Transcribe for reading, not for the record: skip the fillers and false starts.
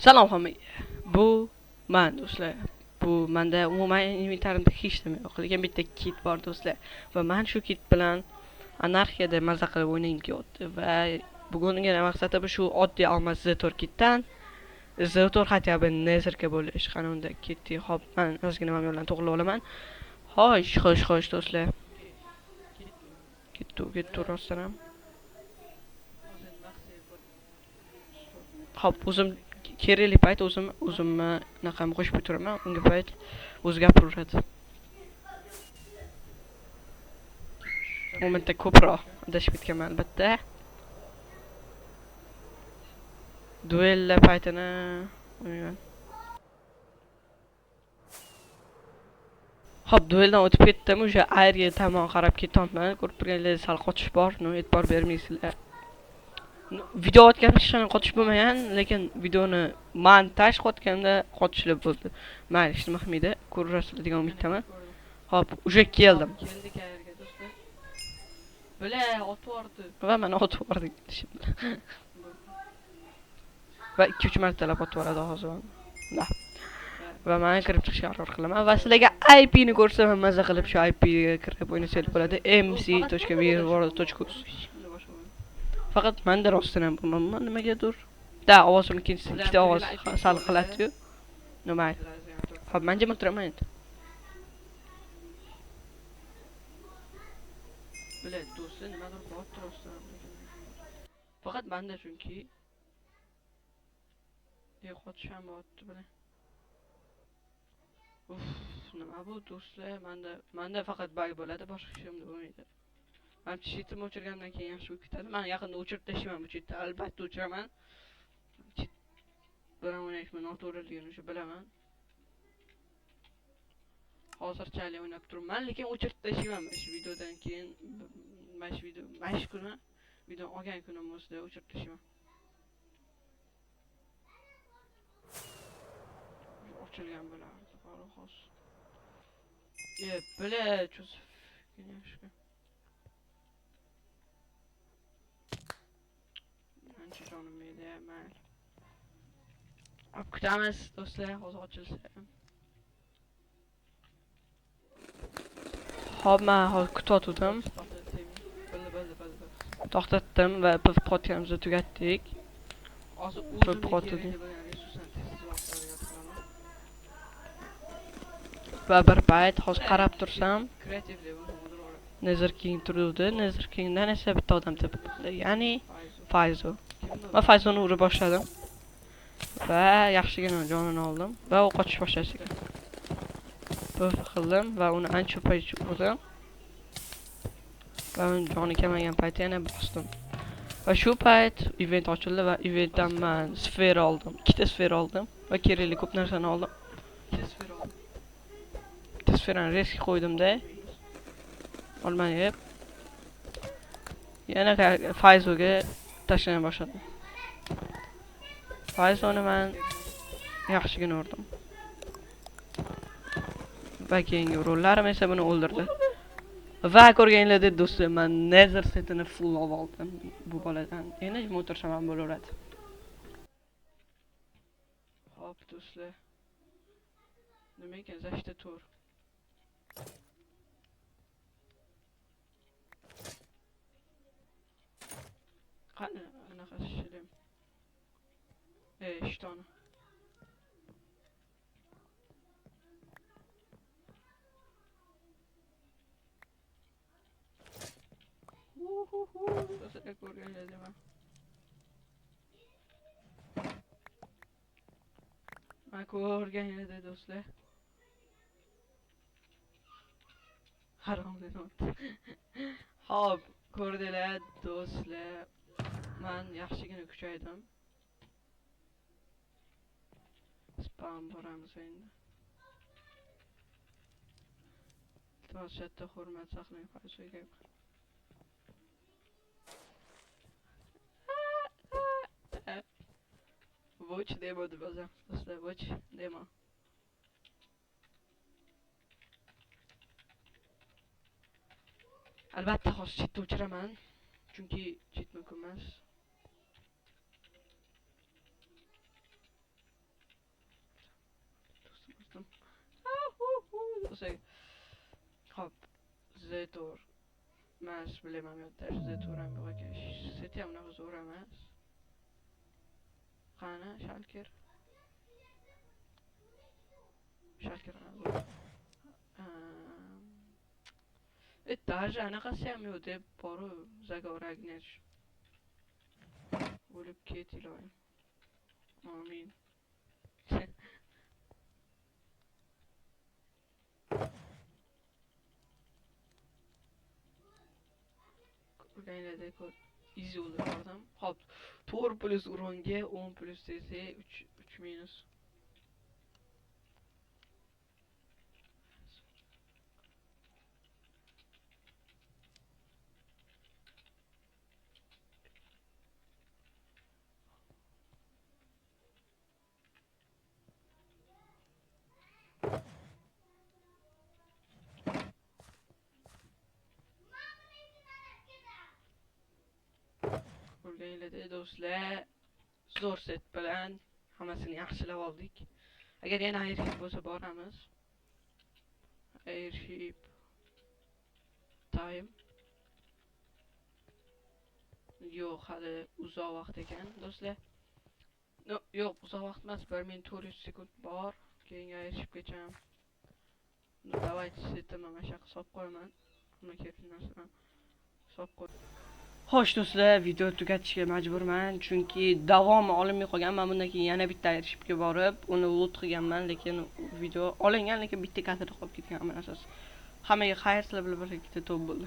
Salom hammaga. Bu men do'stlar. Bu menda umuman inventarimda hech nima yo'q, lekin bitta kit bor do'stlar. Va men shu kit bilan anarxiyada maza qilib o'ynagim kelyapti va bugungi maqsadim shu oddiy olmas Zetor kitdan Zetor хотя бы nezerga bo'lish. Qani unda ketdik. Hop, men ozgina nima bilan to'g'rilab olaman. Xo'sh do'stlar. Ketdi rostdan ham. Hop, o'zim kerakli payt o'zimni anaqam qo'shib turaman. Unga payt o'zi gapiraveradi. Momentda ko'proq adashib ketganman albatta. Duellar paytini o'ynagan. Hop, dueldan o'tib ketdim. O'sha ayrga tomon qarab ketyapman. Ko'rib turganingizdek sal qochish bor. E'tibor bermaysizlar. Video otganimda hech qanday qochish bo'lmagan, lekin videoni montaj qotganda qochishlar bo'ldi. Mayli, hech nima qilmaydi. Ko'rasizlar degan umiddaman. Hop, o'sha keldim. Keldik ayerga do'stlar. Bile otib yubordi. Va mana otib yubordi şimdi. Va 2-3 martalab otib yuboradi hozir. Da. Va men kirib chiqishga qaror qilaman. Va sizlarga IP ni ko'rsam maza qilib shu IP ga kirib o'ynasangiz bo'ladi. mc.virworld.uz. Faqat menda rostdan ham bilmayman nimagadir. Da, ovozimni ikkita ovoz sal qiladi-yu. Nima? Hop, men jim o'tiraman endi. Biladi do'stlar, nimadir bor rostdan. Faqat menda chunki yo'qotisham bo'pti bilan. Nima bu do'stlar? Menda faqat bug bo'ladi, boshqa hech narsa bo'lmaydi. Men cheat'im o'chirgandan keyin yaxshi bo'lib ketadi. Men yaqinda o'chirib tashlayman bu cheat'ni, albatta o'chiraman. Cheat bilan o'ynashni noto'g'riligini o'sha bilaman. Hozirchalik o'ynab turibman, lekin o'chirib tashlayman shu videodan keyin. Mana shu kuni video olgan kunim o'zida o'chirib tashlayman. Ochilgan bo'lardi, xolos. Bile cho'zib yaxshi. Ancha jonim edi, mayli. Ab kutamiz do'stlar, hozir ochilsa. Hop, men hozir kutotdim. To'xtatdim va biz podkastimizni tugatdik. Hozir o'zim va bir payt hozir qarab tursam, Nether King turuvdi. Nether Kingdan esa bitta odam tepibdi, ya'ni Fayzo. Men Fayzoni urib boshladim va yaxshigina jonini oldim va u qochish boshladi. Bu qildim va uni ancha payt urdim. Va uni joni kelmagan paytda yana bosdim. Va shu payt event ochildi va eventdan men sfera oldim. 2 ta sfera oldim va kerakli ko'p narsani oldim. 2 sfera oldim. Sferani risk qo'ydim-da. Olmayib. Yana Fayzoga tashlana boshladim. Fayzoni men yaxshigina urdim. Va keyingi urullarim esa buni o'ldirdi. Va ko'rganinglardek do'stlar, men Nether setini full oldim bu boladan. Endi nima o'tirsam ham bo'laveradi. Hop do'stlar. Nima ekan zashta tur. Qani anaqa shilim. Shtoni. Do'stlar ko'rganinglardek men. Men ko'rganinglardek do'stlar. Harom dedi. Hop, ko'rdinglar do'stlar. Men yaxshigina kuchaydim. Spam boramiz endi. To'g'ri hurmat saqlang Fayzoga. Voch demo deb yozamiz do'stlar, voch demo. Albatta hozir cheatni o'chiraman, chunki cheat mumkin emas. do'stlar. Hop, Z-tur. Mas bilemem yodda Z-tur ham yo'q ekan. Seti ham unaqa zo'r emas. Qani, Shalker. Shalker ana zo'r. Даже anaqasi ham yo'q deb boru zagoragnech. O'lib ket iloyim. Amin. Urganlarda ko'p izi o'ldirdim. Hop, 4 plus urunga 10 plus desa 3 minus. Urganlarda do'stlar zo'r set bilan hammasini yaxshilab oldik. Agar yana airship bo'lsa boramiz. Airship time. Yo'q, hali uzoq vaqt ekan do'stlar. Yo'q, uzoq vaqt emas, 1400 sekund bor. Keyingi airshipgacha. Давайте setni mana shu hisob qo'yaman. Nima kerak narsani hisob qo'y. Xo'sh do'stlar, video tugatishga majburman, chunki davomi olinmay qolgan. Men bundan keyin yana bitta airshipga borib, uni loot qilganman, lekin video olingan, lekin bitta kadrda qolib ketgan. Hammaga xayr, sizlar bilan birga to'p bo'ldi.